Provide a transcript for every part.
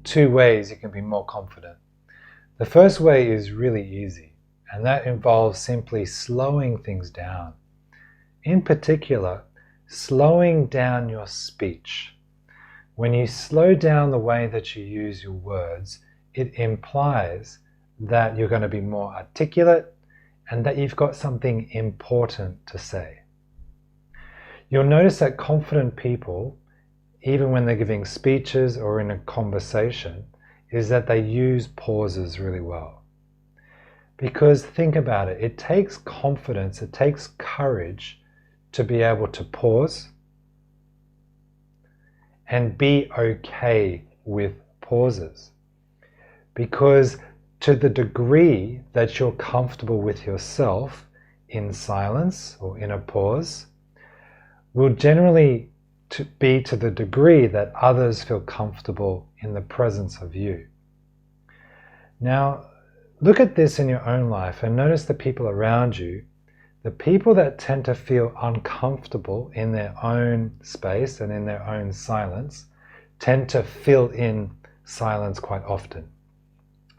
two ways you can be more confident. The first way is really easy, and that involves simply slowing things down. In particular, slowing down your speech. When you slow down the way that you use your words, it implies that you're going to be more articulate and that you've got something important to say. You'll notice that confident people, even when they're giving speeches or in a conversation, is that they use pauses really well. Because think about it, it takes confidence, it takes courage to be able to pause and be okay with pauses. Because to the degree that you're comfortable with yourself in silence or in a pause, will generally be to the degree that others feel comfortable in the presence of you. Now, look at this in your own life and notice the people around you. The people that tend to feel uncomfortable in their own space and in their own silence tend to fill in silence quite often.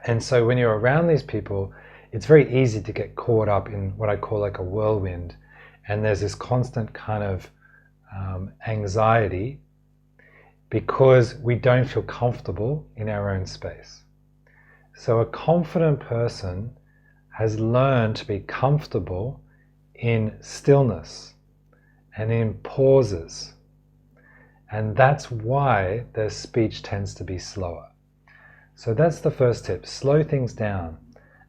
And so when you're around these people, it's very easy to get caught up in what I call like a whirlwind. And there's this constant kind of anxiety because we don't feel comfortable in our own space. So a confident person has learned to be comfortable in stillness and in pauses. And that's why their speech tends to be slower. So that's the first tip, slow things down.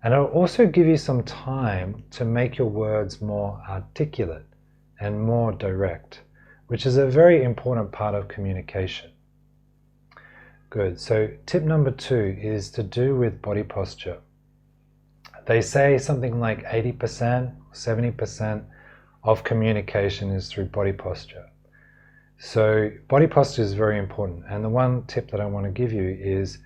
And it'll also give you some time to make your words more articulate and more direct, which is a very important part of communication. Good, so tip number 2 is to do with body posture. They say something like 80%, 70% of communication is through body posture. So body posture is very important. And the one tip that I want to give you is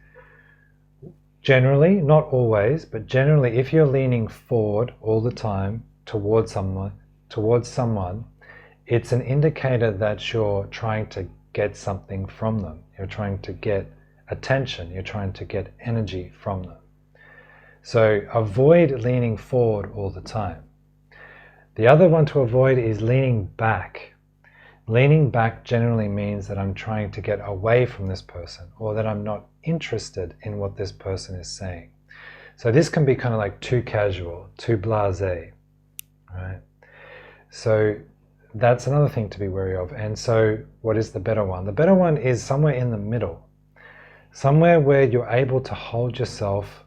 generally, not always, but generally, if you're leaning forward all the time towards someone, it's an indicator that you're trying to get something from them. You're trying to get attention. You're trying to get energy from them. So avoid leaning forward all the time. The other one to avoid is leaning back. Leaning back generally means that I'm trying to get away from this person or that I'm not interested in what this person is saying. So this can be kind of like too casual, too blasé, right? So that's another thing to be wary of. And so what is the better one? The better one is somewhere in the middle, somewhere where you're able to hold yourself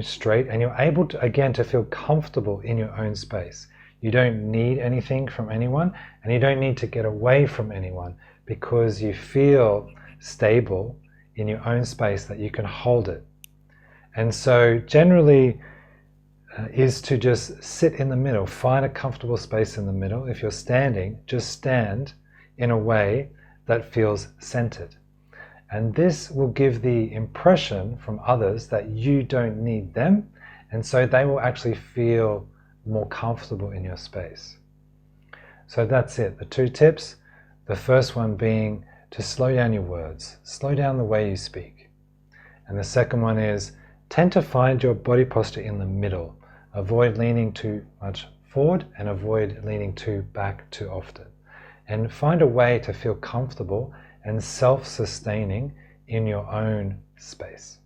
straight and you're able to, again, to feel comfortable in your own space. You don't need anything from anyone and you don't need to get away from anyone because you feel stable in your own space that you can hold it. And so generally is to just sit in the middle, find a comfortable space in the middle. If you're standing, just stand in a way that feels centered. And this will give the impression from others that you don't need them, and so they will actually feel more comfortable in your space. So that's it, the 2 tips. The first one being to slow down your words, slow down the way you speak. And the second one is tend to find your body posture in the middle. Avoid leaning too much forward and avoid leaning too back too often. And find a way to feel comfortable and self-sustaining in your own space.